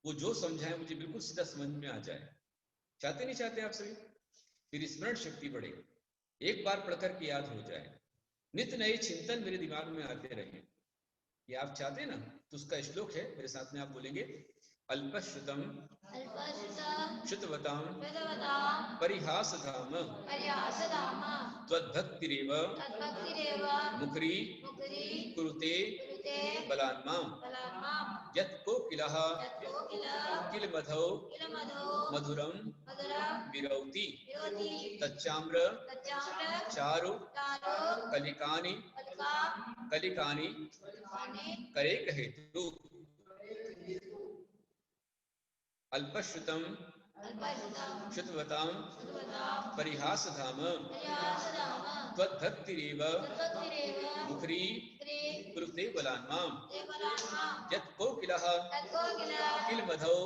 वो जो समझाए मुझे बिल्कुल सीधा समझ में आ जाए। चाहते नहीं चाहते आप सभी? फिर स्मरण शक्ति बढ़े, एक बार पढ़कर के याद हो जाए, नित्य नए चिंतन मेरे दिमाग में आते रहे। ये आप चाहते हैं ना? तो उसका श्लोक है, मेरे साथ में आप बोलेंगे, अल्पश्रुतम श्रुतवताम परिहासधाम त्वद्भक्तिरेव मुखरी कुरुते बलान्मां यत् कोकिलः किलमधौ मधुरं विरौति तच्चाम्र चारु कलिकानि करेक हेतु। अल्पश्रुतम श्रुतवताम परिहासधाम त्वद्भक्तिरेव मुखरी कुरुते बलान्मां यत् कोकिलः किलमधौ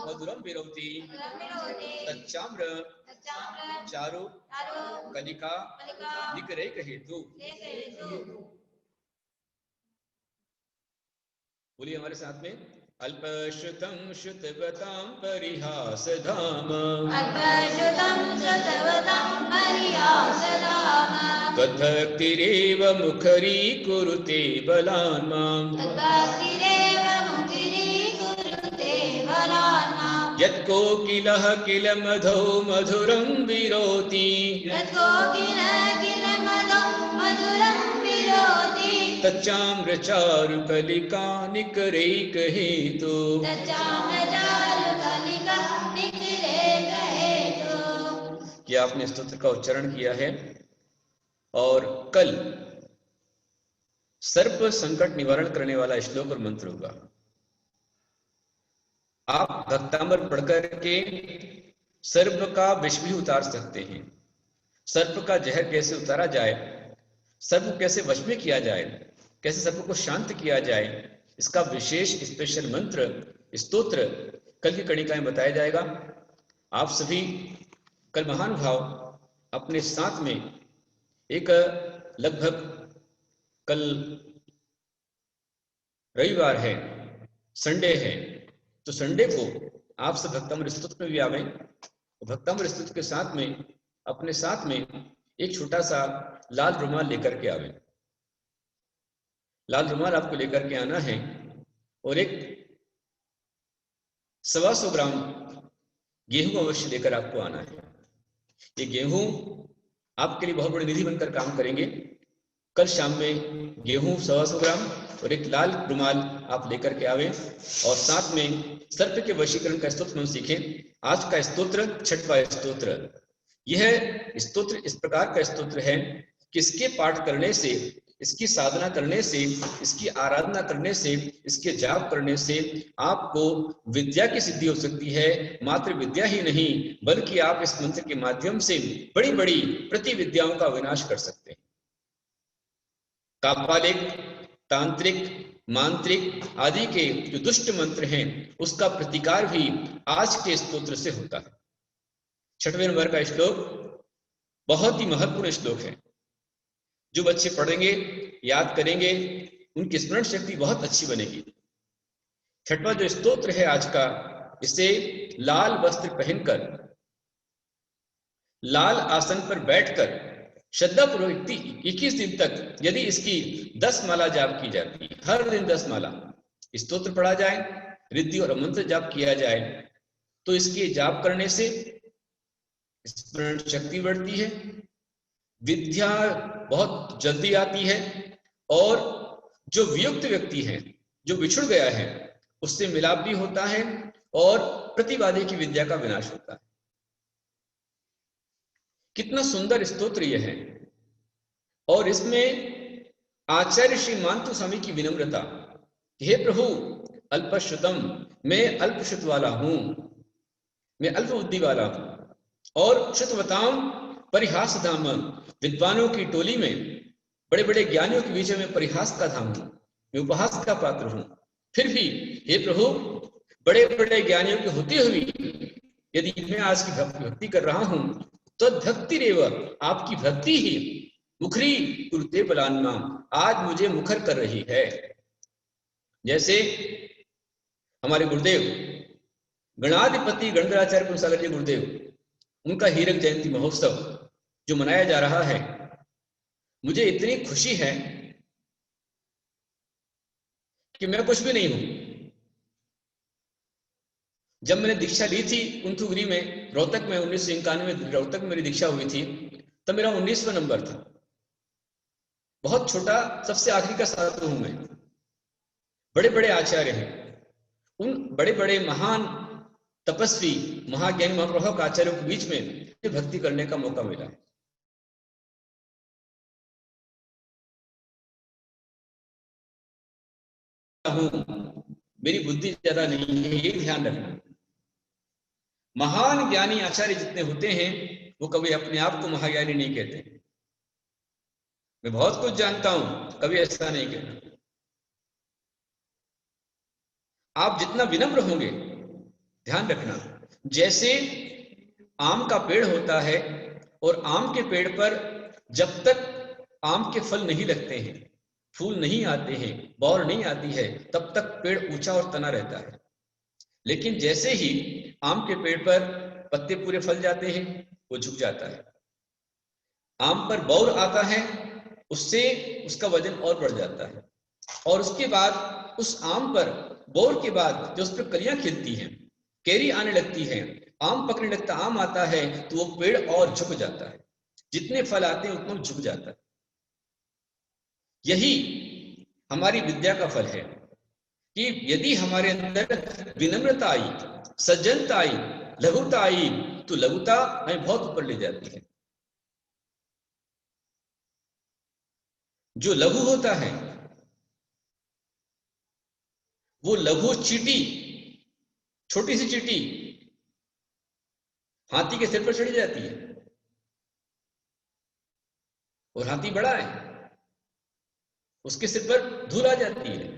मधुरं विरौति तच्चाम्र चारु कलिका निकरेक हेतु। बोलिए हमारे साथ में, अल्पश्रुतं श्रुतवतां परिहासधाम त्वद्भक्तिरेव मुखरी कुरुते बलान्मां यत् कोकिलः किलमधौ मधुरं विरोति तच्चाम्र चारु कलिका निकरेक हेतु। क्या आपने स्तोत्र का उच्चारण किया है? और कल सर्प संकट निवारण करने वाला श्लोक और मंत्र होगा। आप भक्तामृत पढ़कर के सर्प का विष भी उतार सकते हैं। सर्प का जहर कैसे उतारा जाए, सर्प कैसे वश में किया जाए, कैसे सर्प को शांत किया जाए, इसका विशेष स्पेशल मंत्र स्तोत्र कल की कणिका में बताया जाएगा। आप सभी कल महानुभाव अपने साथ में एक लगभग, कल रविवार है, संडे है, तो संडे को आप सब भक्तामृत स्तोत्र में भी आवे। भक्तामृत स्तोत्र के साथ में अपने साथ में एक छोटा सा लाल रुमाल लेकर के आवे। लाल रुमाल आपको लेकर के आना है और एक 125 ग्राम गेहूं अवश्य लेकर आपको आना है। ये गेहूं आपके लिए बहुत बड़ी निधि बनकर काम करेंगे। कल शाम में गेहूं 125 ग्राम और एक लाल रुमाल आप लेकर के आवे और साथ में सर्प के वशीकरण का स्तोत्र हम सीखें। आज का स्तोत्र छठवां स्तोत्र। यह स्तोत्र इस प्रकार का स्तोत्र है कि इसके पाठ करने से, इसकी साधना करने से, इसकी आराधना करने से, इसके जाप करने से आपको विद्या की सिद्धि हो सकती है। मात्र विद्या ही नहीं बल्कि आप इस मंत्र के माध्यम से बड़ी बड़ी प्रतिविद्याओं का विनाश कर सकते हैं। कापालिक, तांत्रिक, मांत्रिक आदि के जो दुष्ट मंत्र हैं उसका प्रतिकार भी आज के स्तोत्र से होता है। 6वें नंबर का श्लोक बहुत ही महत्वपूर्ण श्लोक है। जो बच्चे पढ़ेंगे, याद करेंगे, उनकी स्मरण शक्ति बहुत अच्छी बनेगी। 6वां जो स्तोत्र है आज का, इसे लाल वस्त्र पहनकर, लाल आसन पर बैठकर श्रद्धापूर्वक 21 दिन तक यदि इसकी 10 माला जाप की जाती है, हर दिन 10 माला स्तोत्र पढ़ा जाए, रिद्धि और मंत्र जाप किया जाए, तो इसके जाप करने से स्मरण शक्ति बढ़ती है, विद्या बहुत जल्दी आती है और जो वियुक्त व्यक्ति है, जो बिछुड़ गया है, उससे मिलाप भी होता है और प्रतिवादी की विद्या का विनाश होता है। कितना सुंदर स्तोत्र यह है। और इसमें आचार्य श्री मांतु स्वामी की विनम्रता, हे प्रभु अल्पश्रुतम, मैं अल्पश्रुत वाला हूं, मैं अल्प बुद्धि वाला हूं, और श्रुतवताम परिहासधाम, विद्वानों की टोली में, बड़े बड़े ज्ञानियों के बीच में परिहास का धाम हूं, मैं उपहास का पात्र हूं। फिर भी हे प्रभु, बड़े बड़े ज्ञानियों की होती हुई यदि मैं आज की भक्ति कर रहा हूं तो भक्ति रेव, आपकी भक्ति ही मुखरी कुरुते बलान्मा, आज मुझे मुखर कर रही है। जैसे हमारे गुरुदेव गणाधिपति गणधराचार्य कुलसागर जी गुरुदेव, उनका हीरक जयंती महोत्सव जो मनाया जा रहा है, मुझे इतनी खुशी है कि मैं कुछ भी नहीं हूं। जब मैंने दीक्षा ली थी कुंथुगिरी में, रोहतक में 1991 रोहतक में मेरी दीक्षा हुई थी, तब मेरा 19वां नंबर था। बहुत छोटा, सबसे आखिरी का छात्र हूं मैं। बड़े बड़े आचार्य हैं, उन बड़े बड़े महान तपस्वी महाज्ञानी महाप्रभावक आचार्यों के बीच में भक्ति करने का मौका मिला है। मेरी बुद्धि ज्यादा नहीं है, ये ध्यान रखना। महान ज्ञानी आचार्य जितने होते हैं वो कभी अपने आप को महाज्ञानी नहीं कहते। मैं बहुत कुछ जानता हूं, कभी ऐसा नहीं कहना। आप जितना विनम्र होंगे, ध्यान रखना, जैसे आम का पेड़ होता है और आम के पेड़ पर जब तक आम के फल नहीं लगते हैं, फूल नहीं आते हैं, बौर नहीं आती है, तब तक पेड़ ऊंचा और तना रहता है। लेकिन जैसे ही आम के पेड़ पर पत्ते पूरे फल जाते हैं, वो झुक जाता है। आम पर बौर आता है, उससे उसका वजन और बढ़ जाता है। और उसके बाद उस आम पर, बौर के बाद जो उस पर कलियां खिलती हैं, कैरी आने लगती है, आम पकने लगता, आम आता है, तो वो पेड़ और झुक जाता है। जितने फल आते हैं उतना झुक जाता है। यही हमारी विद्या का फल है कि यदि हमारे अंदर विनम्रता आई, सज्जनता आई, लघुता आई, तो लघुता हमें बहुत ऊपर ले जाती है। जो लघु होता है वो लघु चींटी, छोटी सी चींटी हाथी के सिर पर चढ़ी जाती है, और हाथी बड़ा है, उसके सिर पर धूल आ जाती है।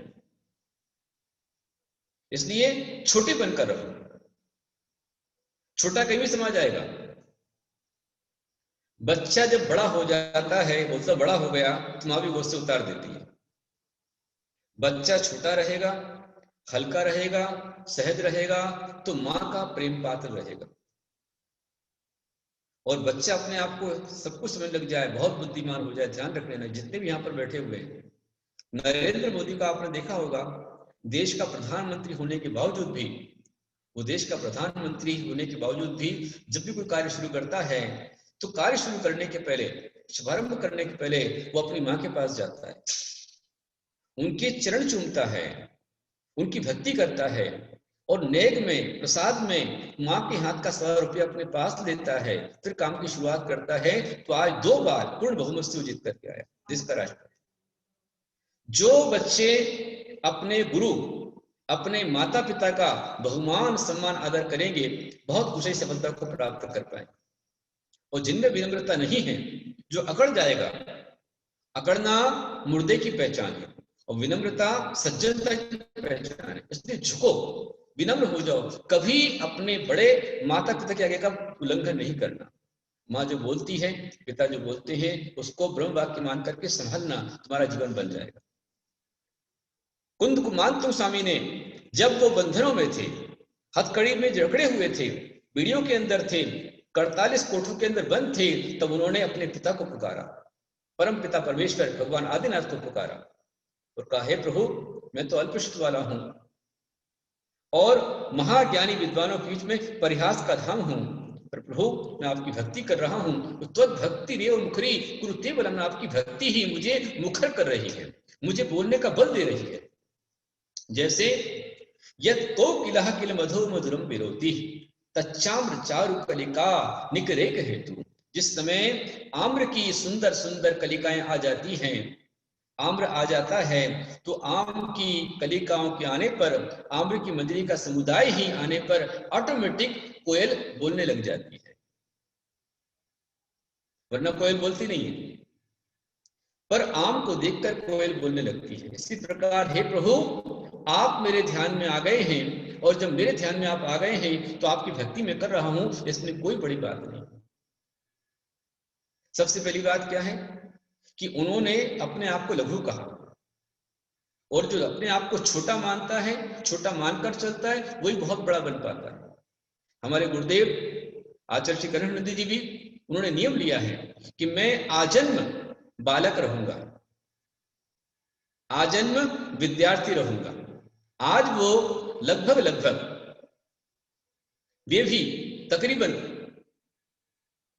इसलिए छोटे बनकर रहो, छोटा कहीं भी समा जाएगा। बच्चा जब बड़ा हो जाता है, बोलता बड़ा हो गया, तो माँ भी गोद से उतार देती है। बच्चा छोटा रहेगा, हल्का रहेगा, सहज रहेगा, तो माँ का प्रेम पात्र रहेगा। और बच्चा अपने आप को सब कुछ समझ लग जाए, बहुत बुद्धिमान हो जाए। ध्यान रख लेना, जितने भी यहाँ पर बैठे हुए हैं, नरेंद्र मोदी का आपने देखा होगा, देश का प्रधानमंत्री होने के बावजूद भी, वो देश का प्रधानमंत्री होने के बावजूद भी जब भी कोई कार्य शुरू करता है, तो कार्य शुरू करने के पहले, शुभारंभ करने के पहले वो अपनी माँ के पास जाता है, उनके चरण चूमता है, उनकी भक्ति करता है, और नेक में, प्रसाद में माँ के हाथ का 100 रुपया अपने पास लेता है, फिर काम की शुरुआत करता है। तो आज 2 बार पूर्ण बहुमत से जीत करके आया देश का राष्ट्रपति। जो बच्चे अपने गुरु, अपने माता पिता का बहुमान सम्मान आदर करेंगे, बहुत कुछ सफलता को प्राप्त कर पाएंगे। और जिनमें विनम्रता नहीं है, जो अकड़ जाएगा, अकड़ना मुर्दे की पहचान है, और विनम्रता सज्जनता की पहचान है। इसलिए झुको, विनम्र हो जाओ, कभी अपने बड़े माता पिता के आगे का उल्लंघन नहीं करना। माँ जो बोलती है, पिता जो बोलते हैं, उसको ब्रह्म वाक्य मान करके संभलना, तुम्हारा जीवन बन जाएगा। कुंद कुमांतु स्वामी ने, जब वो बंधनों में थे, हथकड़ी में जकड़े हुए थे, बीड़ियों के अंदर थे, 48 कोठों के अंदर बंद थे, तब उन्होंने अपने पिता को पुकारा, परम पिता परमेश्वर भगवान आदिनाथ को पुकारा और कहा, हे प्रभु, मैं तो अल्पशक्त वाला हूं और महाज्ञानी विद्वानों के बीच में परिहास का धाम हूं, पर प्रभु मैं आपकी भक्ति कर रहा हूं, तो त्वद भक्ति रे और मुखरी कुरुते बलम, आपकी भक्ति ही मुझे मुखर कर रही है, मुझे बोलने का बल दे रही है। जैसे यत कोकिलः किल मधु मधुरम विरोधी तच्चाम्र चारु कलिका निकरेक हेतु। जिस समय आम्र की सुंदर सुंदर कलिकाएं आ जाती हैं, आम्र आ जाता है, तो आम की कलिकाओं के आने पर, आम्र की मंजरी का समुदाय ही आने पर ऑटोमेटिक कोयल बोलने लग जाती है, वरना कोयल बोलती नहीं है, पर आम को देखकर कोयल बोलने लगती है। इसी प्रकार हे प्रभु, आप मेरे ध्यान में आ गए हैं, और जब मेरे ध्यान में आप आ गए हैं, तो आपकी भक्ति में कर रहा हूं, इसमें कोई बड़ी बात नहीं। सबसे पहली बात क्या है कि उन्होंने अपने आप को लघु कहा, और जो अपने आप को छोटा मानता है, छोटा मानकर चलता है, वही बहुत बड़ा बन पाता है। हमारे गुरुदेव आचार्य श्री कनकानंद जी भी उन्होंने नियम लिया है कि मैं आजन्म बालक रहूंगा, आजन्म विद्यार्थी रहूंगा। आज वो लगभग वे भी तकरीबन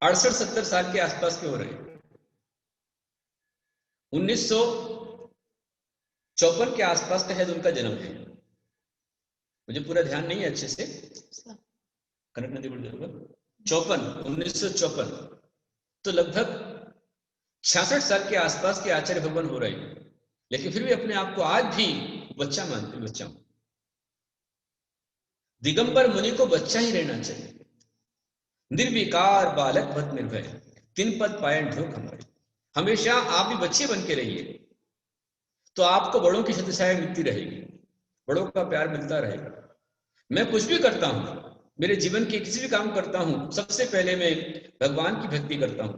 68-70 साल के आसपास के हो रहे हैं। 1954 के आसपास का शायद उनका जन्म है, मुझे पूरा ध्यान नहीं है अच्छे से। कनक नदी 1954, तो लगभग 66 साल के आसपास के आचार्य भगवान हो रहे हैं, लेकिन फिर भी अपने आप को आज भी बच्चा मानते, बच्चा। दिगंबर मुनि को बच्चा ही रहना चाहिए। निर्विकार बालक भट निर्भय, तीन पद पायन ढोक हमारे। हमेशा आप भी बच्चे बन के रहिए, तो आपको बड़ों की छत्रछाया मिलती रहेगी, बड़ों का प्यार मिलता रहेगा। मैं कुछ भी करता हूं, मेरे जीवन के किसी भी काम करता हूं, सबसे पहले मैं भगवान की भक्ति करता हूं।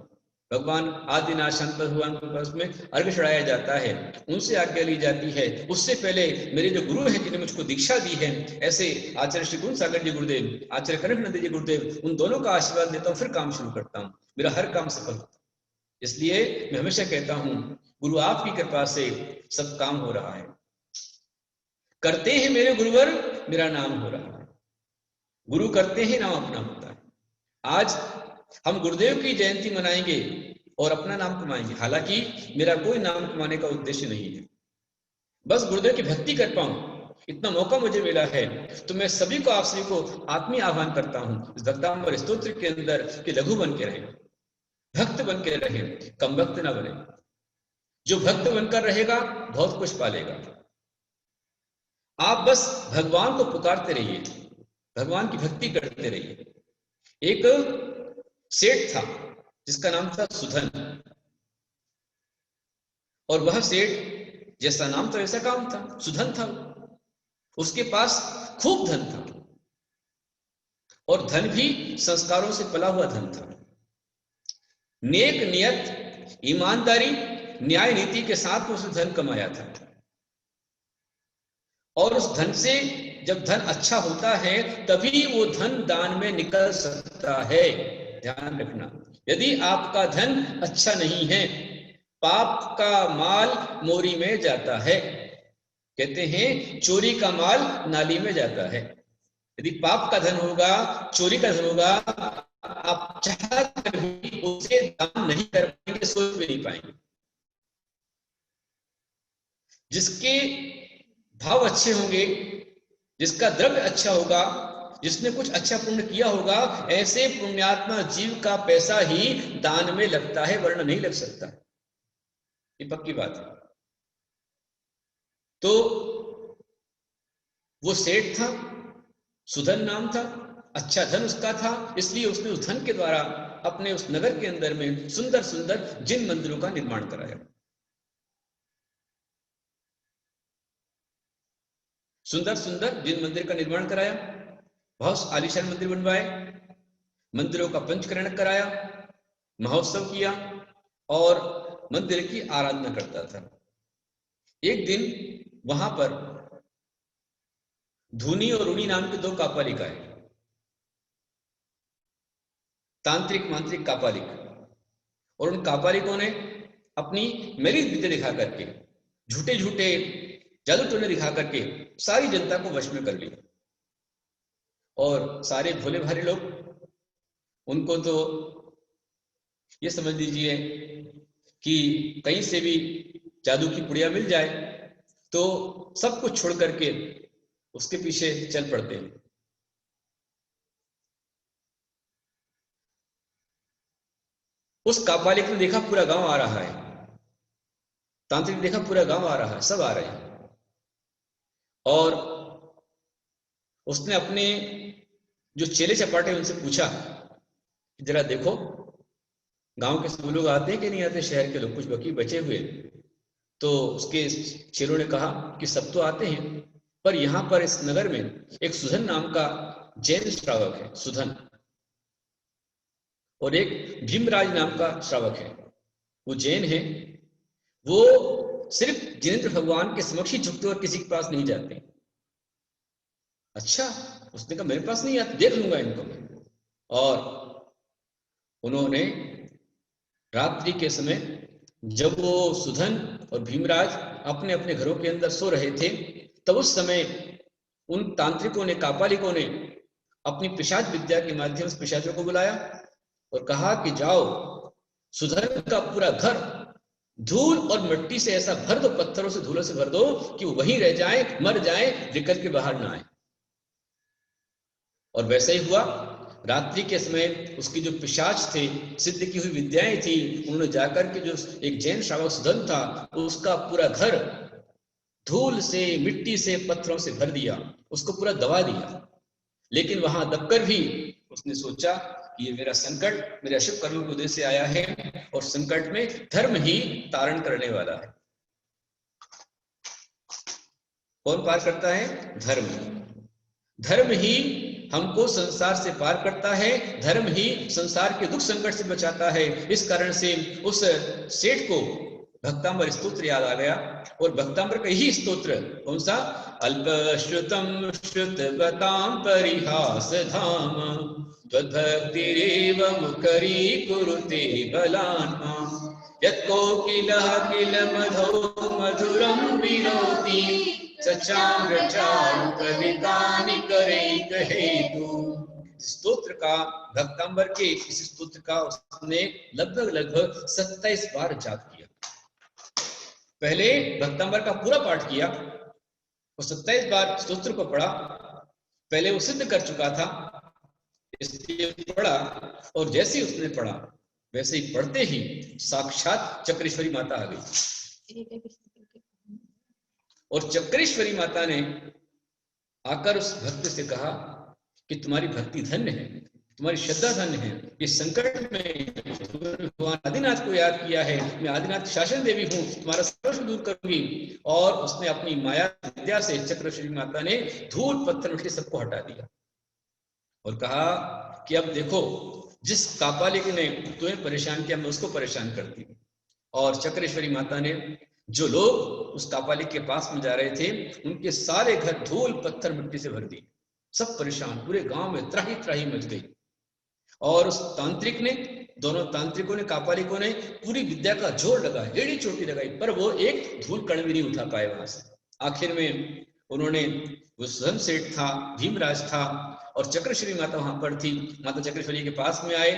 भगवान आदिनाथ शांत भगवान के पास में अर्घ्य चढ़ाया जाता है, उनसे आज्ञा ली जाती है। उससे पहले मेरे जो गुरु हैं जिन्हें मुझको दीक्षा दी है, ऐसे आचार्य श्री गुण सागर जी गुरुदेव, आचार्य कनकानंद जी गुरुदेव, उन दोनों का आशीर्वाद लेता हूं, फिर काम शुरू करता हूं, मेरा हर काम सफल होता है। इसलिए मैं हमेशा कहता हूं, गुरु आपकी कृपा से सब काम हो रहा है। करते हैं मेरे गुरुवर, मेरा नाम हो रहा है। गुरु करते हैं, नाम अपना होता है। आज हम गुरुदेव की जयंती मनाएंगे और अपना नाम कमाएंगे, हालांकि मेरा कोई नाम कमाने का उद्देश्य नहीं है, बस गुरुदेव की भक्ति कर पाऊं, इतना मौका मुझे मिला है। तो मैं सभी को, आप सभी को आत्मीय आह्वान करता हूं इस भक्तांबर स्तोत्र के अंदर कि लघु बन के रहे, भक्त बन के रहे, कम भक्त ना बने। जो भक्त बनकर रहेगा बहुत कुछ पालेगा। आप बस भगवान को पुकारते रहिए, भगवान की भक्ति करते रहिए। एक सेठ था जिसका नाम था सुधन, और वह सेठ जैसा नाम था वैसा काम था, सुधन था। उसके पास खूब धन था, और धन भी संस्कारों से पला हुआ धन था। नेक नियत, ईमानदारी, न्याय नीति के साथ उसने धन कमाया था। और उस धन से, जब धन अच्छा होता है तभी वो धन दान में निकल सकता है। ध्यान रखना, यदि आपका धन अच्छा नहीं है, पाप का माल मोरी में जाता है। कहते हैं चोरी का माल नाली में जाता है। यदि पाप का धन होगा, चोरी का धन होगा, आप चाह कर भी उसे दान नहीं कर पाएंगे, सोच भी नहीं पाएंगे। जिसके भाव अच्छे होंगे, जिसका द्रव्य अच्छा होगा, जिसने कुछ अच्छा पुण्य किया होगा, ऐसे पुण्यात्मा जीव का पैसा ही दान में लगता है, वरना नहीं लग सकता। ये पक्की बात है। तो वो सेठ था, सुधन नाम था, अच्छा धन उसका था, इसलिए उसने उस धन के द्वारा अपने उस नगर के अंदर में सुंदर सुंदर जिन मंदिरों का निर्माण कराया। सुंदर सुंदर जिन मंदिर का निर्माण कराया, बहुत आलीशान मंदिर बनवाए, मंदिरों का पंचकरण कराया, महोत्सव किया और मंदिर की आराधना करता था। एक दिन वहां पर धूनी और रूनी नाम के दो कापालिकाएं, तांत्रिक मांत्रिक कापालिक, और उन कापालिकों ने अपनी मेरी विद्या दिखा करके, झूठे झूठे जादू टोने दिखा करके सारी जनता को वश में कर लिया। और सारे भोले भाले लोग, उनको तो ये समझ लीजिए कि कहीं से भी जादू की पुड़िया मिल जाए तो सब कुछ छोड़ करके उसके पीछे चल पड़ते हैं। उस कापालिक ने देखा पूरा गांव आ रहा है, तांत्रिक ने देखा पूरा गांव आ रहा है, सब आ रहे हैं, और उसने अपने जो चेले चपाटे उनसे पूछा, जरा देखो गांव के सब लोग आते हैं कि नहीं आते, शहर के लोग कुछ बाकी बचे हुए। तो उसके चेलों ने कहा कि सब तो आते हैं, पर यहां पर इस नगर में एक सुधन नाम का जैन श्रावक है, सुधन, और एक भीमराज नाम का श्रावक है, वो जैन है। वो सिर्फ जिनेंद्र भगवान के समक्ष ही झुकते और किसी के पास नहीं जाते। अच्छा, उसने कहा मेरे पास नहीं आते, देख लूंगा इनको मैं। और उन्होंने रात्रि के समय जब वो सुधन और भीमराज अपने अपने घरों के अंदर सो रहे थे, तब उस समय उन तांत्रिकों ने, कापालिकों ने अपनी पिशाच विद्या के माध्यम से पिशाचों को बुलाया और कहा कि जाओ सुधन का पूरा घर धूल और मिट्टी से ऐसा भर दो, पत्थरों से, धूलों से भर दो कि वो वहीं रह जाए, मर जाए, निकल के बाहर ना आए। और वैसे ही हुआ। रात्रि के समय उसकी जो पिशाच थे, सिद्ध की हुई विद्याएं थी, उन्होंने जाकर के जो एक जैन श्रावक सुधन था उसका पूरा घर धूल से, मिट्टी से, पत्थरों से भर दिया, उसको पूरा दबा दिया। लेकिन वहां दबकर भी उसने सोचा कि ये मेरा संकट मेरे अशुभ कर्मों के उद्देश्य से आया है और संकट में धर्म ही तारण करने वाला है। कौन पार करता है? धर्म। धर्म ही हमको संसार से पार करता है, धर्म ही संसार के दुख संकट से बचाता है। इस कारण से उस सेठ को भक्तांबर स्तोत्र याद आ गया और भक्तांबर का यही स्तोत्र कौन सा? अल्प श्रुतम श्रुतवतां परिहास धाम त्वद्भक्तिरेव मुखरी कुरुते बलान् यत्कोकिलः किल मधो मधुरं विनोति सचामृचारु कवितानि करैक हेतु। स्तोत्र का, भक्तांबर के इस स्तोत्र का उसने लगभग 27 बार जाप किया। पहले भक्तांबर का पूरा पाठ किया और 27 बार स्तोत्र को पढ़ा। पहले वो सिद्ध कर चुका था, इसलिए पढ़ा, और जैसे ही उसने पढ़ा वैसे ही पढ़ते ही साक्षात चक्रेश्वरी माता आ गई। और चक्रेश्वरी माता ने आकर उस भक्त से कहा कि तुम्हारी भक्ति धन्य है, तुम्हारी श्रद्धा धन्य है। इस संकट में भगवान आदिनाथ को याद किया है, मैं आदिनाथ शासन देवी हूँ, तुम्हारा सर्व दूर करूंगी। और उसने अपनी माया विद्या से चक्रेश्वरी माता ने धूल पत्थर मिट्टी सबको हटा दिया और कहा कि अब देखो, जिस कापालिक ने तुम्हें परेशान किया मैं उसको परेशान करती हूँ। और चक्रेश्वरी माता ने जो लोग उस कापालिक के पास में जा रहे थे उनके सारे घर धूल पत्थर मिट्टी से भर दिए। सब परेशान, पूरे गांव में त्राही त्राही मच गई। और उस तांत्रिक ने, दोनों तांत्रिकों ने, कापालिकों ने पूरी विद्या का जोर लगाया, एड़ी चोटी लगाई, पर वो एक धूल कण भी नहीं उठा पाए वहां से। आखिर में उन्होंने, वो स्वयं सेठ था, भीमराज था और चक्रेश्वरी माता वहां पर थी, माता चक्रेश्वरी के पास में आए,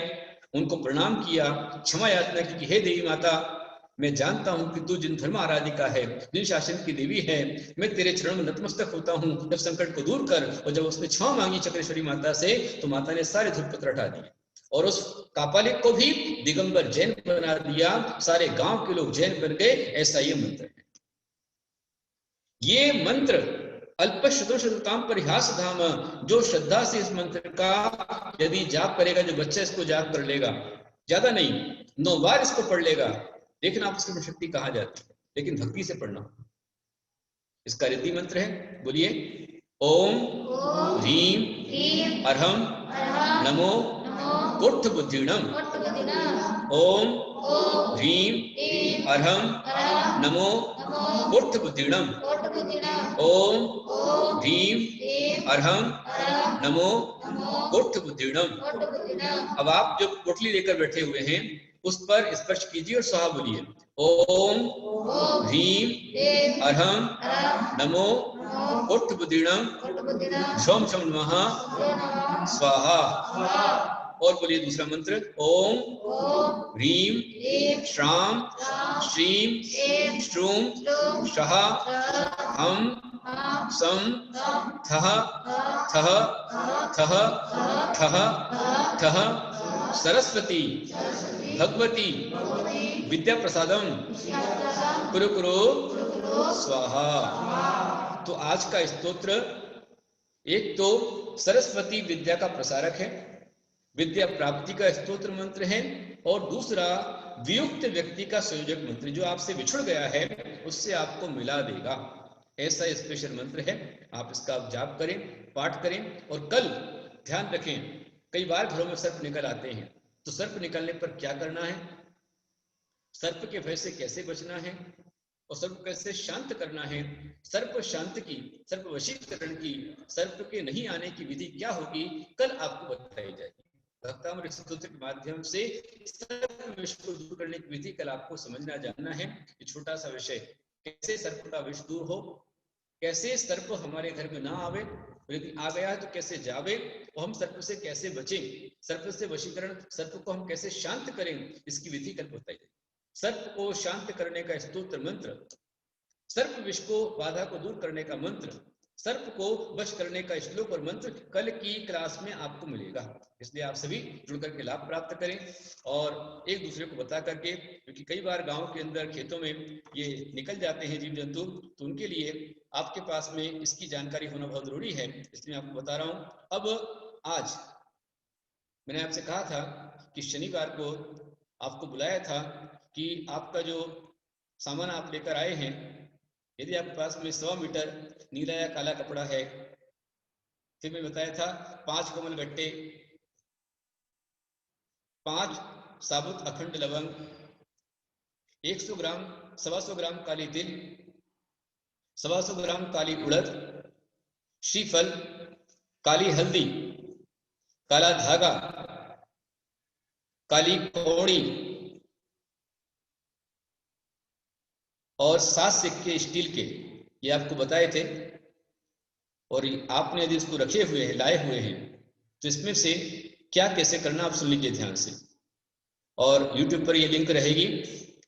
उनको प्रणाम किया, क्षमा याचना की कि हे देवी माता, मैं जानता हूं कि तू जिन धर्म आराधिका है, जिन शासन की देवी है, मैं तेरे चरण में नतमस्तक होता हूं, जब संकट को दूर कर। और जब उसने क्षमा मांगी चक्रेश्वरी माता से, तो माता ने सारे धूल पत्र हटा दिए और उस कापालिक को भी दिगंबर जैन बना दिया। सारे गांव के लोग जैन बन गए। ऐसा ये मंत्र है। ये मंत्र अल्पश्रुतां परिहास धाम, जो श्रद्धा से इस मंत्र का यदि जाप करेगा, जो बच्चा इसको जाप कर लेगा, ज्यादा नहीं 9 बार इसको पढ़ लेगा, देखना आप उसकी शक्ति कहाँ जाती है। लेकिन भक्ति से पढ़ना। इसका रिद्धि मंत्र है, बोलिए ओम ह्रीं अर्हं नमो कोट्ठ बुद्धिणम। ओम ह्रीं अर्हं नमो कोट्ठ बुद्धिणम। ओम ह्रीं अर्हं नमो कोट्ठ बुद्धिणम। अब आप जो पोटली लेकर बैठे हुए हैं उस पर स्पर्श कीजिए और स्वाहा बोलिए ओम ह्रीं अर्हं नमो कोट्ठ बुद्धिणम झम झम नमः स्वाहा। और बोलिए दूसरा मंत्र ओम ह्रीं श्रां श्रीं श्रूं शः हम सम थः थः थः ठः ठः सरस्वती भगवती विद्या प्रसादम कुरु कुरु स्वाहा। तो आज का स्तोत्र एक तो सरस्वती विद्या का प्रसारक है, विद्या प्राप्ति का स्तोत्र मंत्र है, और दूसरा वियुक्त व्यक्ति का संयोजक मंत्र, जो आपसे बिछुड़ गया है उससे आपको मिला देगा। ऐसा स्पेशल मंत्र है। आप इसका जाप करें, पाठ करें। और कल ध्यान रखें, कई बार घरों में सर्प निकल आते हैं, तो सर्प निकलने पर क्या करना है, सर्प के भय से कैसे बचना है, और सर्प कैसे शांत करना है, सर्प शांत की, सर्प वशीकरण की, सर्प के नहीं आने की विधि क्या होगी, कल आपको बताई जाएगी। भक्तामृत स्तोत्र के माध्यम से सर्प विष को दूर करने की विधि कल आपको समझना जानना है। ये छोटा सा विषय, कैसे सर्प का विष दूर हो, कैसे सर्प हमारे घर में ना आवे, यदि आ गया है तो कैसे जावे, और हम सर्प से कैसे बचें, सर्प से वशीकरण, सर्प को हम कैसे शांत करें, इसकी विधि कल बताई जाएगी। सर्प को शांत करने का स्तोत्र मंत्र, सर्प विष को बाधा को दूर करने का मंत्र, सर्प को वश करने का श्लोक और मंत्र कल की क्लास में आपको मिलेगा। इसलिए आप सभी जुड़कर के लाभ प्राप्त करें और एक दूसरे को बता करके, क्योंकि कई बार गांव के अंदर खेतों में ये निकल जाते हैं जीव जंतु, तो उनके लिए आपके पास में इसकी जानकारी होना बहुत जरूरी है, इसलिए आपको बता रहा हूं। अब आज मैंने आपसे कहा था कि शनिवार को आपको बुलाया था कि आपका जो सामान आप लेकर आए हैं, यदि आपके पास में 100 मीटर नीला या काला कपड़ा है, फिर मैं बताया था 5 कमल गट्टे, 5 साबुत अखंड लवंग, 100 ग्राम 125 ग्राम काली तिल, 125 ग्राम काली उड़द, श्रीफल, काली हल्दी, काला धागा, काली कौड़ी और 7 सिक्के स्टील के, ये आपको बताए थे। और आपने यदि इसको रखे हुए हैं, लाए हुए हैं, तो इसमें से क्या कैसे करना आप सुन लीजिए ध्यान से। और YouTube पर ये लिंक रहेगी,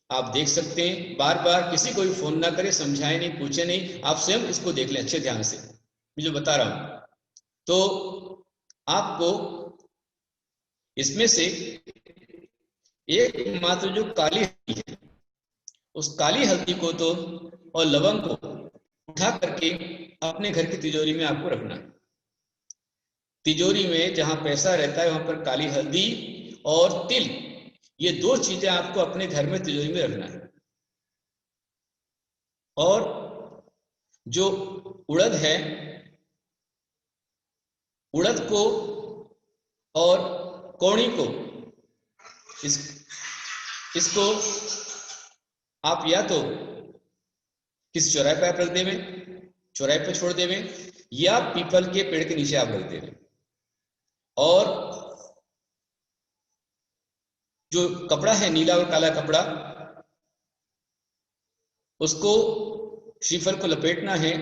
आप देख सकते हैं। बार बार किसी को भी फोन ना करें, समझाएं नहीं, पूछे नहीं, आप स्वयं इसको देख लें अच्छे ध्यान से, मैं जो बता रहा हूं। तो आपको इसमें से एक मात्र जो काली हल्दी है, उस काली हल्दी को तो और लवंग को उठा करके अपने घर की तिजोरी में आपको रखना है। तिजोरी में जहां पैसा रहता है वहां पर काली हल्दी और तिल, ये 2 चीजें आपको अपने घर में तिजोरी में रखना है। और जो उड़द है, उड़द को और कौड़ी को, इसको आप या तो किसी चौराहे पर आप रख देवें, चौराहे पर छोड़ देवें, या पीपल के पेड़ के नीचे आप रख देवें। और जो कपड़ा है नीला और काला कपड़ा, उसको श्रीफल को लपेटना है,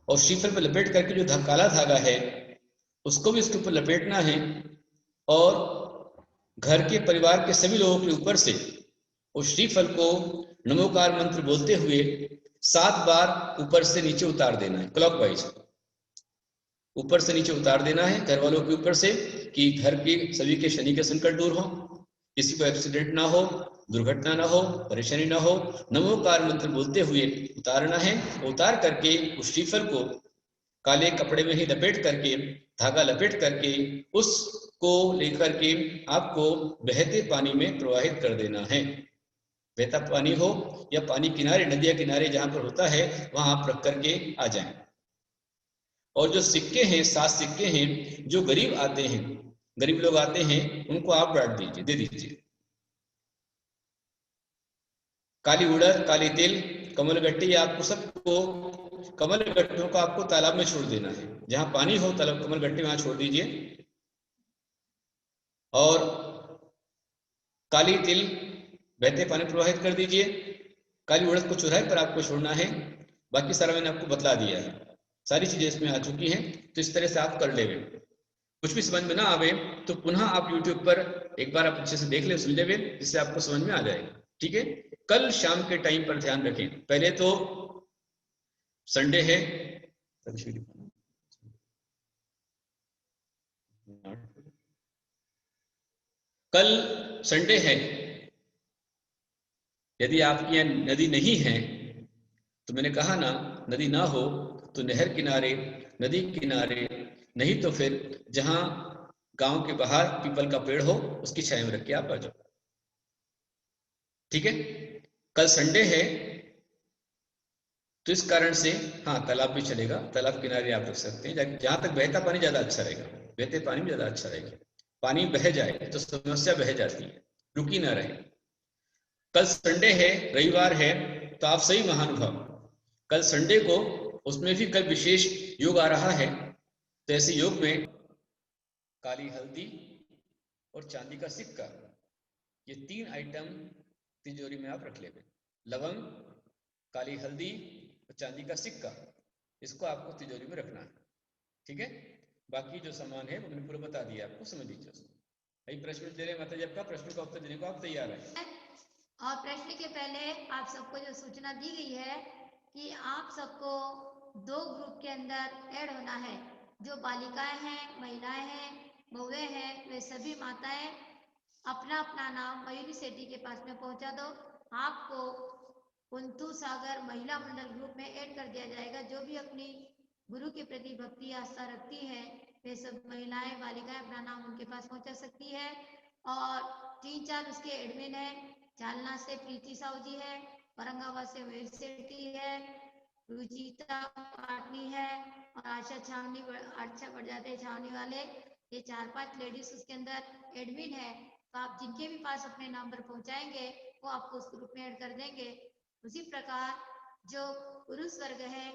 और श्रीफल पर लपेट करके जो काला धागा है उसको भी इसके ऊपर लपेटना है, और घर के परिवार के सभी लोगों के ऊपर से उस श्रीफल को नमोकार मंत्र बोलते हुए 7 बार ऊपर से नीचे उतार देना है, क्लॉकवाइज ऊपर से नीचे उतार देना है घर वालों के ऊपर से, कि घर के सभी के शनि के संकट दूर हो, किसी को एक्सीडेंट ना हो, दुर्घटना ना हो, परेशानी ना हो। नमोकार मंत्र बोलते हुए उतारना है। उतार करके उस श्रीफल को काले कपड़े में ही लपेट करके, धागा लपेट करके, उसको लेकर के आपको बहते पानी में प्रवाहित कर देना है। बहता पानी हो या पानी किनारे, नदिया किनारे जहां पर होता है, वहां आप रख करके आ जाएं। और जो सिक्के हैं, 7 सिक्के हैं, जो गरीब आते हैं, गरीब लोग आते हैं, उनको आप बांट दीजिए, दे दीजिए। काली उड़द, काली तिल, कमल गट्टी, आपको सबको, कमल गट्टों को आपको तालाब में छोड़ देना है, जहां पानी हो तालाब कमल गट्टी वहां छोड़ दीजिए। और काली तिल बहते पानी प्रवाहित कर दीजिए। काली उड़द को चौराहे पर आपको छोड़ना है। बाकी सारा मैंने आपको बतला दिया है, सारी चीजें इसमें आ चुकी हैं, तो इस तरह से आप कर लेंगे। कुछ भी समझ में ना आवे तो पुनः आप YouTube पर एक बार आप अच्छे से देख ले, सुन ले, जिससे आपको समझ में आ जाएगा। ठीक है, कल शाम के टाइम पर ध्यान रखें। पहले तो संडे है, कल संडे है। यदि आपकी यहाँ नदी नहीं है तो मैंने कहा ना, नदी ना हो तो नहर किनारे, नदी किनारे, नहीं तो फिर जहां गांव के बाहर पीपल का पेड़ हो उसकी छाया में रख के आप आ जाओ। ठीक है, कल संडे है तो इस कारण से हाँ, तालाब भी चलेगा, तालाब किनारे आप रख सकते हैं, जहां तक बहता पानी ज्यादा अच्छा रहेगा, बहते पानी में ज्यादा अच्छा रहेगा। पानी बह जाए तो समस्या बह जाती है, रुकी ना रहे। कल संडे है, रविवार है, तो आप सही महानुभाव, कल संडे को उसमें भी कल विशेष योग आ रहा है, तो ऐसे योग में काली हल्दी और चांदी का सिक्का, ये 3 आइटम तिजोरी में आप रख लेंगे। लवंग, काली हल्दी और चांदी का सिक्का, इसको आपको तिजोरी में रखना है, ठीक है। बाकी जो सामान है वो मैंने पूरा बता दिया आपको, समझ लीजिए उसको। भाई प्रश्न दे रहे माता जी, आपका प्रश्न का उत्तर देने को आप तैयार हैं? और प्रश्न के पहले आप सबको जो सूचना दी गई है कि आप सबको 2 ग्रुप के अंदर ऐड होना है। जो बालिकाएं हैं, महिलाएं हैं, बहुएं हैं, वे सभी माताएं अपना अपना नाम मयूरी सेठी के पास में पहुंचा दो। आपको कुंतु सागर महिला मंडल ग्रुप में ऐड कर दिया जाएगा। जो भी अपनी गुरु के प्रति भक्ति आस्था रखती है, वे सब महिलाएं बालिकाएं अपना नाम उनके पास पहुंचा सकती है। और 3-4 उसके एडमिन है। जालना से प्रीति साहू जी है, औरंगाबाद से वेद सेठी है, रुचिता पाटनी है और आशा छावनी, अच्छा बढ़ जाते हैं छावनी वाले। ये 4-5 लेडीज उसके अंदर एडमिन है। तो आप जिनके भी पास अपने नंबर पहुंचाएंगे वो आपको उस ग्रुप में ऐड कर देंगे। उसी प्रकार जो पुरुष वर्ग है,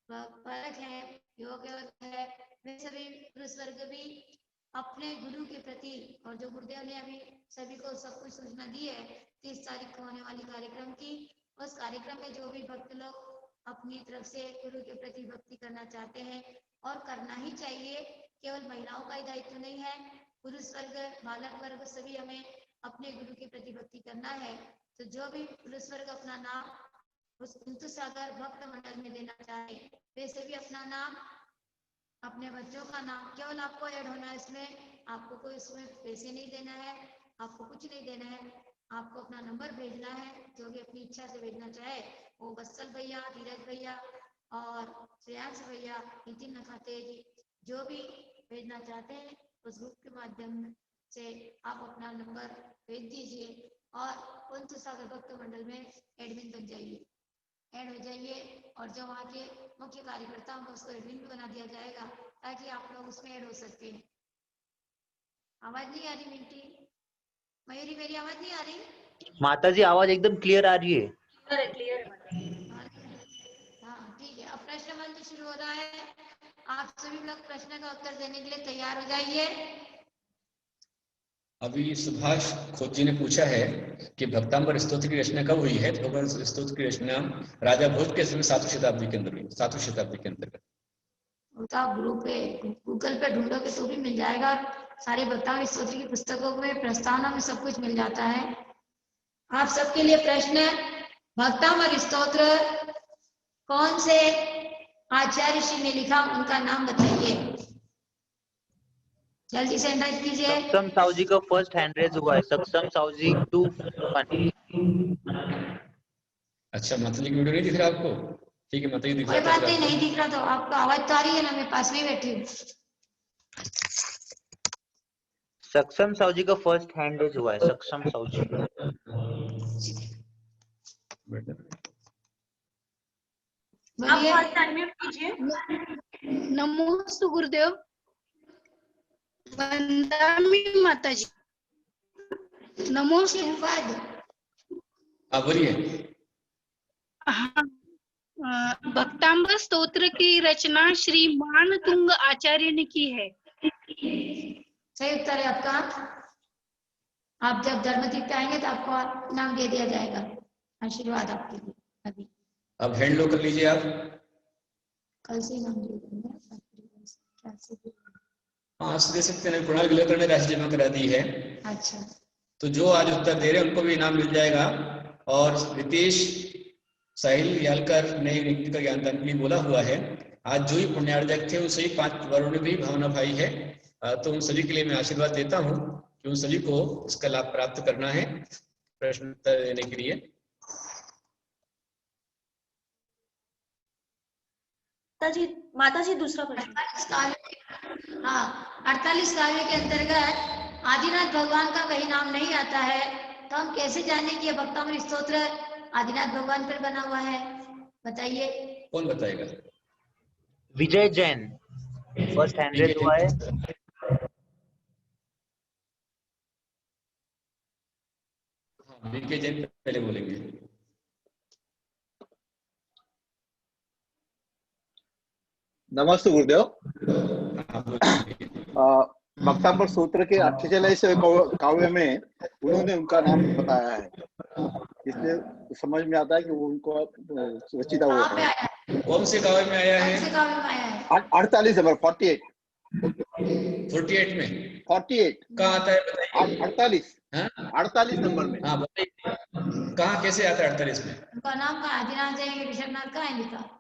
वर्ग है, योग वर्ग है, वे सभी पुरुष वर्ग भी अपने गुरु के प्रति, और जो गुरुदेव ने अभी सभी को सब कुछ सूचना दी है 30 तारीख को होने वाली कार्यक्रम की, उस कार्यक्रम में जो भी भक्त लोग अपनी तरफ से गुरु के प्रति भक्ति करना चाहते हैं, और करना ही चाहिए, केवल महिलाओं का ही दायित्व नहीं है, पुरुष वर्ग, बालक वर्ग सभी हमें अपने गुरु के प्रति भक्ति करना है। तो जो भी पुरुष वर्ग अपना नाम उस कुंतु सागर भक्त मंडल में देना चाहे, वे सभी अपना नाम, अपने बच्चों का नाम, केवल आपको ऐड होना है इसमें। आपको कोई इसमें पैसे नहीं देना है, आपको कुछ नहीं देना है, आपको अपना नंबर भेजना है। जो भी अपनी इच्छा से भेजना चाहे, वो वत्सल भैया, धीरज भैया और श्रेयांश भैया, नितिन नखाते जी, जो भी भेजना चाहते हैं उस ग्रुप के माध्यम से आप अपना नंबर भेज दीजिए और कुंतु सागर भक्त मंडल में एडमिन बन जाइए, ऐड हो जाइए। और जो वहाँ के मुख्य कार्यकर्ता होंगे उसको एडमिन भी बना दिया जाएगा, ताकि आप लोग उसमें ऐड हो सकते हैं। आवाज नहीं आ रही मिंटी? मयूरी, मेरी आवाज नहीं आ रही? माता जी आवाज एकदम क्लियर आ रही है। क्लियर है। हाँ ठीक है, अब प्रश्न मंच शुरू हो रहा है। आप सभी लोग प्रश्न का उत्तर देने के लिए तैयार हो जाइए। अभी सुभाष खोज जी ने पूछा है कि भक्तांबर स्तोत्र की रचना कब हुई है। तो भगवान स्तोत्र की रचना राजा भोज के समय 7वीं शताब्दी के अंदर हुई, 7वीं शताब्दी के अंतर्गत। तो आप ग्रुप पे गूगल पे ढूंढोगे तो भी मिल जाएगा। सारे भक्तांबर स्तोत्र की पुस्तकों में, प्रस्तावना में सब कुछ मिल जाता है। आप सबके लिए प्रश्न, भक्तांबर स्तोत्र कौन से आचार्य श्री ने लिखा, उनका नाम बताइए। जल्दी से एंटर कीजिए। सक्षम साहू जी का फर्स्ट हैंड रेज हुआ है। सक्षम साहू जी 2 अच्छा, माता जी की वीडियो नहीं दिख रहा आपको? ठीक है माता जी, दिख कोई रहा बात नहीं दिख रहा तो आपको आवाज तो आ रही है ना, मैं पास में ही बैठी हूँ। सक्षम साहू जी का फर्स्ट हैंड रेज हुआ है। सक्षम साहू जी आप अनम्यूट कीजिए। नमोस्तु गुरुदेव। वंदामि माताजी। नमोस्तु। हाँ बोलिए। हाँ, भक्तांबर स्तोत्र की रचना श्री मानतुंग आचार्य ने की है। सही उत्तर है आपका। आप जब धर्मदीप पे आएंगे तो आपको नाम दे दिया जाएगा। आशीर्वाद आपके लिए। अभी अब हैंड लो कर लीजिए आप। कल से नाम दे देंगे। हाँ, आज दे सकते हैं। प्रणाल विलेकर ने राशि जमा करा दी है। अच्छा, तो जो आज उत्तर दे रहे हैं उनको भी इनाम मिल जाएगा। और रितेश साहिल यालकर ने व्यक्ति का ज्ञानदान के लिए बोला हुआ है। आज जो ही पुण्यार्जक थे उन सभी 5 वरुण भी भावना भाई है। तो उन सभी के लिए मैं आशीर्वाद देता हूँ कि उन सभी को इसका लाभ प्राप्त करना है। प्रश्न उत्तर देने के लिए माता जी दूसरा प्रश्न। 48 काव्य के अंतर्गत आदिनाथ भगवान का कहीं नाम नहीं आता है, तो हम कैसे जाने कि यह भक्तामृत स्तोत्र आदिनाथ भगवान पर बना हुआ है? बताइए। कौन बताएगा? विजय जैन फर्स्ट हैंड रेज हुआ है। बीके जैन पहले बोलेंगे। नमस्ते गुरुदेव। हाँ, बोलिए। भक्तांबर सूत्र के 48 काव्य में उन्होंने उनका नाम बताया है, इसलिए समझ में आता है कि वो उनको रचिता वो कहाँ पे है। आया है? कौन से काव्य में आया कौन से है? काव्य में आया है? 48 नंबर 48 48 में 48 कहाँ आता है बताइए? 48 हाँ 48 नंबर में। हाँ बताइए, कहाँ कैसे आता है 48 में? उनका नाम कहाँ? आदिनाथ जाएंगे ऋषभनाथ कहाँ है लिखा?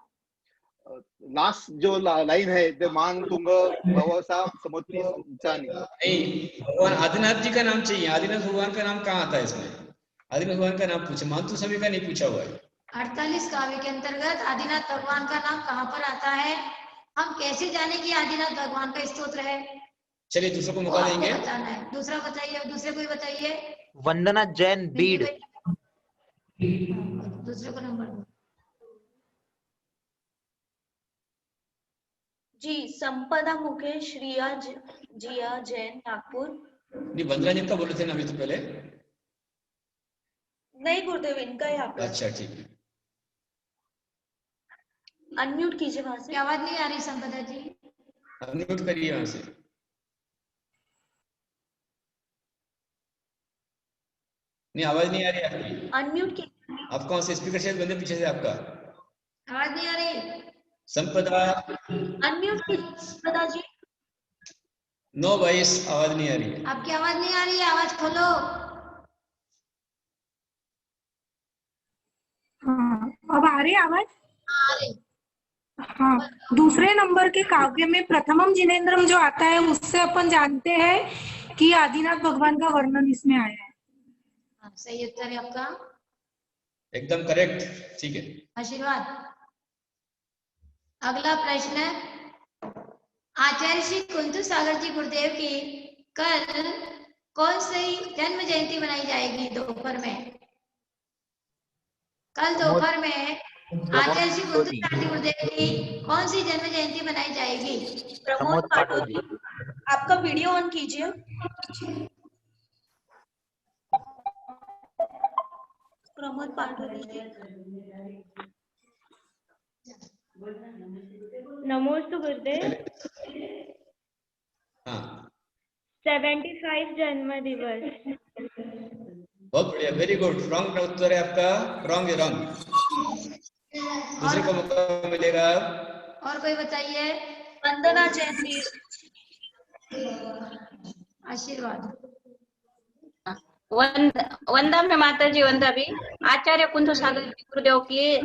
लास्ट जो लाइन है, दे मान तुंग भवसा समुद्री चानी। नहीं, भगवान आदिनाथ जी का नाम चाहिए। आदिनाथ भगवान का नाम कहाँ आता है इसमें? आदिनाथ भगवान का नाम पूछे, मानतु स्वामी का नहीं पूछा हुआ है। 48 काव्य के अंतर्गत आदिनाथ भगवान का नाम कहाँ पर आता है? हम कैसे जाने कि आदिनाथ भगवान का स्तोत्र है? चलिए दूसरों को वो मौका आपको देंगे। बताना है। दूसरा बताइए, और दूसरे कोई बताइए। वंदना जैन, मिंकी बीड। भाई, हाँ, दूसरे को नंबर दो। जी संपदा मुकेश जिया जैन नागपुर। नहीं, वंदना जिनका बोले थे ना अभी तो पहले। नहीं गुरुदेव, इनका यहाँ पे। अच्छा ठीक है, अनम्यूट कीजिए वहां से। आवाज नहीं आ रही संपदा जी। अनम्यूट करिए यहाँ से। नहीं, आवाज नहीं आ रही आपकी। अनम्यूट कीजिए। आप कौन से स्पीकर शायद बंद है पीछे से आपका? आवाज नहीं आ रही। संपदा, अनम्यूट कीजिए संपदा जी। नो वॉइस, आवाज नहीं आ रही है। आपकी आवाज नहीं आ रही है, आवाज खोलो। हाँ, अब आ रही है आवाज? आ रही। हाँ, दूसरे नंबर के काव्य में प्रथमम जिनेन्द्रम जो आता है, उससे अपन जानते हैं कि आदिनाथ भगवान का वर्णन इसमें आया है। हाँ, सही उत्तर है आपका। एकदम करेक्ट, ठीक है। आशीर्वाद। अगला प्रश्न, आचार्य श्री कुंतु सागर जी गुरुदेव की कल कौन सी जन्म जयंती मनाई जाएगी दोपहर में? कल दोपहर में आचार्य श्री कुंतु सागर जी गुरुदेव की कौन सी जन्म जयंती मनाई जाएगी? प्रमोद पाटोजी, आपका वीडियो ऑन कीजिए। प्रमोद पाटोजी। नमोस्तु गुरुदेव। हाँ 75 जन्म दिवस। बहुत बढ़िया, वेरी गुड। रॉन्ग उत्तर है आपका, रॉन्ग है, रॉन्ग। दूसरे को मौका मिलेगा। और कोई बताइए। वंदना जैन बीड। आशीर्वाद। वंदा में माता जी, वंदा भी। आचार्य कुंतु सागर जी गुरुदेव की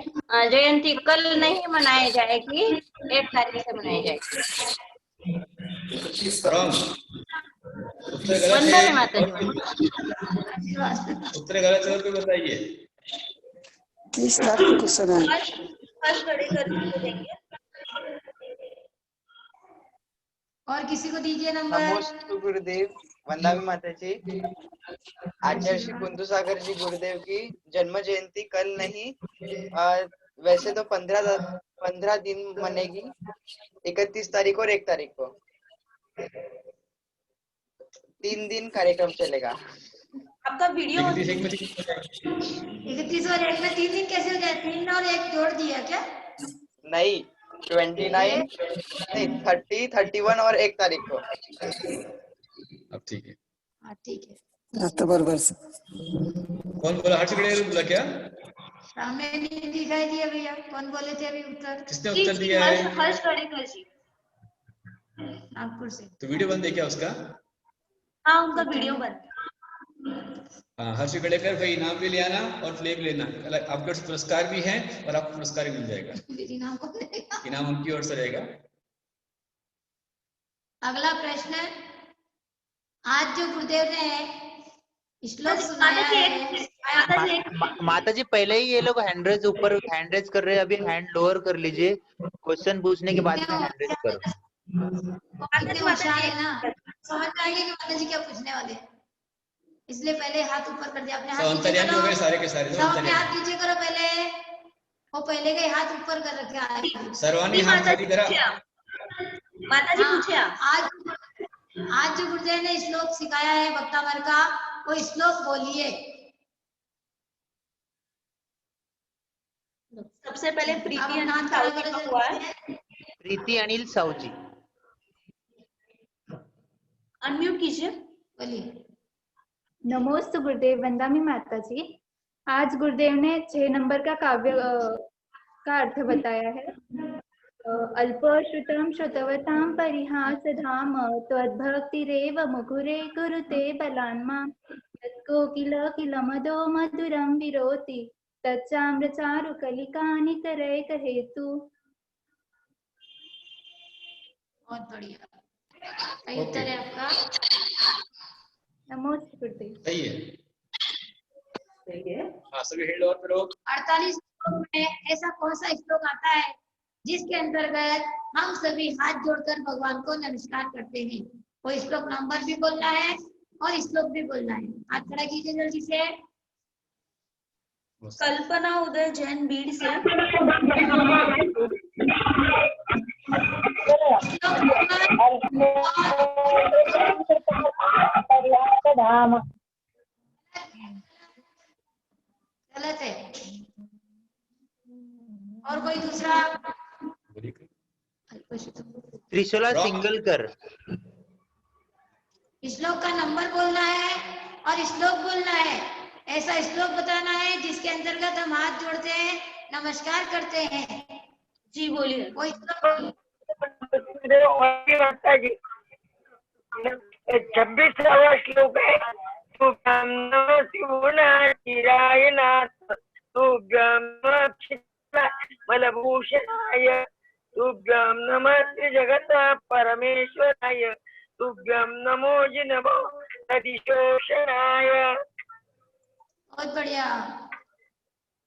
जयंती कल नहीं मनाई जाएगी, 1 तारीख से मनाई जाएगी। रॉन्ग, उत्तर गलत वंदा में है। माता जी। उत्तर गलत है, और कोई बताइए। 30 लाख का क्वेश्चन है। हर्ष गड़ेकर जी को देंगे। और किसी को दीजिए नंबर। नमोस्तु गुरुदेव। वंदना माता जी। आचार्य श्री कुंतु सागर जी गुरुदेव की जन्म जयंती कल नहीं, वैसे तो 15 दिन मनेगी, 31 तारीख और 1 तारीख को 3 दिन कार्यक्रम चलेगा। आपका वीडियो ऑन 31 और 1 में 3 दिन कैसे हो जाए? 3 और 1 जोड़ दिया क्या? नहीं, 29 नहीं, 30, 31 और 1 तारीख को। अब ठीक है। हाँ ठीक है। बराबर से। कौन बोला? हर्ष गड़ेकर बोला क्या? सामने नहीं दिखाई दिया भैया, कौन बोले थे अभी उत्तर? किसने उत्तर दिया है? हर्ष गड़ेकर जी, नागपुर से। तो वीडियो बंद है क्या उसका? हाँ उनका वीडियो बंद। हाँ, हर्ष गड़ेकर भाई, इनाम भी ले आना और फ्लैग लेना। आपके ओर पुरस्कार भी है और आपको पुरस्कार भी मिल जाएगा। इनाम को देगा। इनाम उनकी ओर से रहेगा। अगला प्रश्न, आज जो गुरुदेव ने श्लोक सुनाया है। माता जी पहले ही ये लोग हैंड रेज कर रहे हैं, अभी हैंड लोअर कर लीजिए। क्वेश्चन पूछने के बाद में हैंड रेज करो। कितने होशियार है ना, समझ जाएंगे कि माता जी क्या पूछने वाले हैं, इसलिए पहले हाथ ऊपर कर दिया। अपने हाथ नीचे करो। हो गए सारे के सारे। सब अपने हाथ नीचे करो पहले। वो पहले के हाथ ऊपर कर रखे हैं। सर्वानी हाथ खाली करा। माता जी पूछे आज जो गुरुदेव ने श्लोक सिखाया है भक्तामर का, वो श्लोक बोलिए। सबसे पहले प्रीति हुआ है। प्रीति अनिल साहू जी। अनम्यूट कीजिए। बोलिए। नमोस्तु गुरुदेव, वंदामी माता जी। आज गुरुदेव ने 6 नंबर का काव्य का अर्थ बताया है। अल्पश्रुतं श्रुतवतां परिहासधाम त्वद्भक्तिरेव मुकुरे कुरुते बलान्मा यत्कोकिल किलमदो मधुरं विरोति तच्चाम्रचारुकलिकानिकरैक हेतु। बहुत बढ़िया, सही उत्तर है आपका। नमोस्तु गुरुदेव। सही है। सही है। हाँ, सभी हेड और फिर 48 श्लोक में ऐसा कौन सा श्लोक आता है जिसके अंतर्गत हम सभी हाथ जोड़कर भगवान को नमस्कार करते हैं? वो श्लोक नंबर भी बोलना है और श्लोक भी बोलना है। हाथ खड़ा कीजिए जल्दी से। कल्पना उदय जैन बीड़ से। गलत है। और कोई दूसरा? त्रिशूला सिंगलकर। श्लोक का नंबर बोलना है और श्लोक बोलना है। ऐसा श्लोक बताना है जिसके अंतर्गत हम हाथ जोड़ते हैं, नमस्कार करते हैं। जी बोलिए। कोई श्लोक 26वां श्लोक है। तुभ्यं नमः शिवनाचिराय नाथ, तुभ्यं नमः क्षितिमलभूषणाय, तुभ्यं नमः त्रिजगत परमेश्वराय, तुभ्यं नमो जिनमो नदीशोषणाय। बहुत बढ़िया।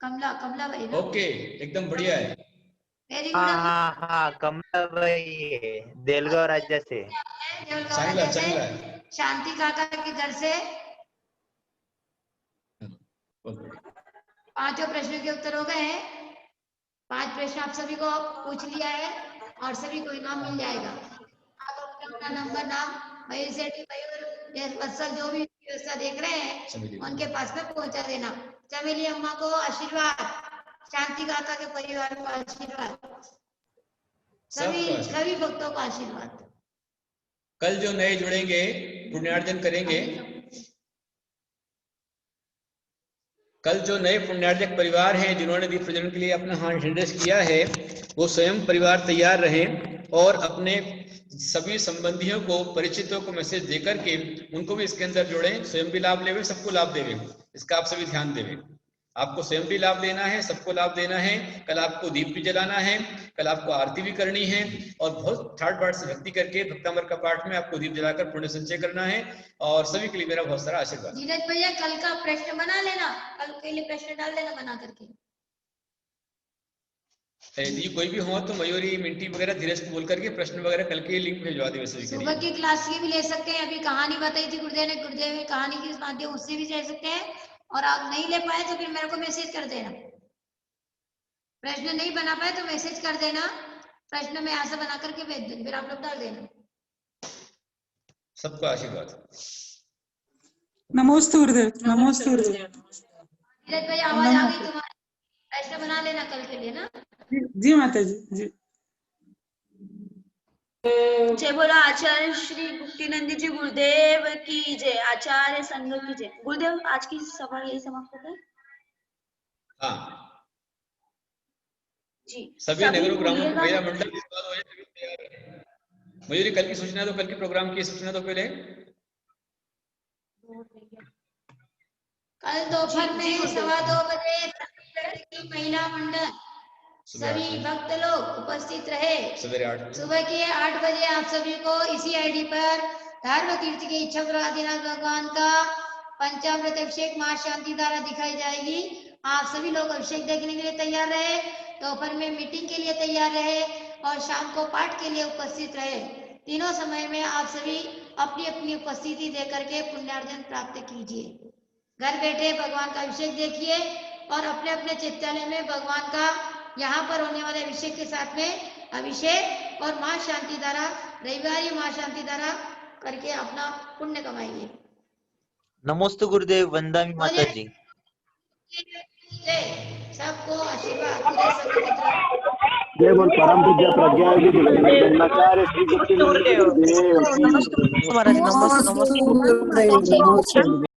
कमला भाई ना? ओके, एकदम बढ़िया है। वेरी हाँ गुड। हाँ हाँ, कमला भाई देलगांव राज्य से। शांति काका के घर से। पांचों प्रश्नों के उत्तर हो गए हैं। 5 प्रश्न आप सभी को पूछ लिया है और सभी को इनाम मिल जाएगा। आप अपना नंबर, नाम, मयूर सेठी, मयूर वत्सल जो भी व्यवस्था देख रहे हैं उनके पास में पहुंचा देना। चमेली अम्मा को आशीर्वाद, शांति काका के परिवार को आशीर्वाद, सभी भक्तों को आशीर्वाद। कल जो नए जुड़ेंगे, पुण्यार्जन करेंगे, कल जो नए पुण्यार्जक परिवार हैं जिन्होंने दीप प्रज्वलन के लिए अपना हाथ हैंडरेस किया है, वो स्वयं परिवार तैयार रहें और अपने सभी संबंधियों को, परिचितों को मैसेज देकर के उनको भी इसके अंदर जोड़ें। स्वयं भी लाभ लेवे, सबको लाभ देवे। इसका आप सभी ध्यान देवे। आपको स्वयं भी लाभ लेना है, सबको लाभ देना है। कल आपको दीप भी जलाना है, कल आपको आरती भी करनी है और बहुत ठाट बाट से भक्ति करके भक्तामृत का पाठ में आपको दीप जलाकर पुण्य संचय करना है। और सभी के लिए मेरा बहुत सारा आशीर्वाद। धीरज भैया कल का प्रश्न बना लेना, कल के लिए प्रश्न डाल देना बना करके। यदि कोई भी हो तो मयूरी, मिंटी वगैरह धीरज को बोल करके प्रश्न वगैरह कल के लिंक भेजवा दे। वैसे सुबह की क्लास की भी ले सकते हैं। अभी कहानी बताई थी गुरुदेव ने कहानी के माध्यम उससे भी ले सकते हैं। और आप नहीं ले पाए तो फिर मेरे को मैसेज कर देना। प्रश्न नहीं बना पाए तो मैसेज कर देना, प्रश्न में ऐसा बना करके भेज देना, फिर आप लोग डाल देना। सबको आशीर्वाद। नमोस्तु गुरुदेव। नमोस्तु गुरुदेव। धीरज भाई आवाज आ गई तुम्हारी? प्रश्न बना लेना कल के लिए ना। जी माता जी। जी जय बोला आचार्य श्री गुप्तीनंदी जी गुरुदेव की जय, आचार्य संघ की जय। गुरुदेव आज की सभा यही समाप्त होता है। हाँ जी, सभी नगरों ग्रामों मेरा मंडल इस बात हो जाए तैयार है। मयूरी कल की सूचना दो, कल के प्रोग्राम की सूचना दो पहले। कल दोपहर में 2:15 बजे महिला मंडल सभी भक्त लोग उपस्थित रहे। सुबह के 8 बजे आप सभी को इसी आईडी पर धर्म तीर्थ के इच्छा आदिनाथ भगवान का पंचामृत अभिषेक मां शांति धारा दिखाई जाएगी। आप सभी लोग अभिषेक देखने के लिए तैयार रहे, दोपहर में मीटिंग के लिए तैयार रहे और शाम को पाठ के लिए उपस्थित रहे। तीनों समय में आप सभी अपनी अपनी उपस्थिति देकर के पुण्यार्जन प्राप्त कीजिए। घर बैठे भगवान का अभिषेक देखिए और अपने अपने चित्तालय में भगवान का यहाँ पर होने वाले अभिषेक के साथ में अभिषेक और मां शांति धारा, रविवारी मां शांति धारा करके अपना पुण्य कमाइए। नमोस्तु गुरुदेव। वंदामी माता जी। सबको आशीर्वाद पूरे सभी मित्र जय बोल परम पूज्य प्रज्ञा जन्माचार्य श्री गुप्तेन्द्र गुरुदेव की। महाराज नमस्ते।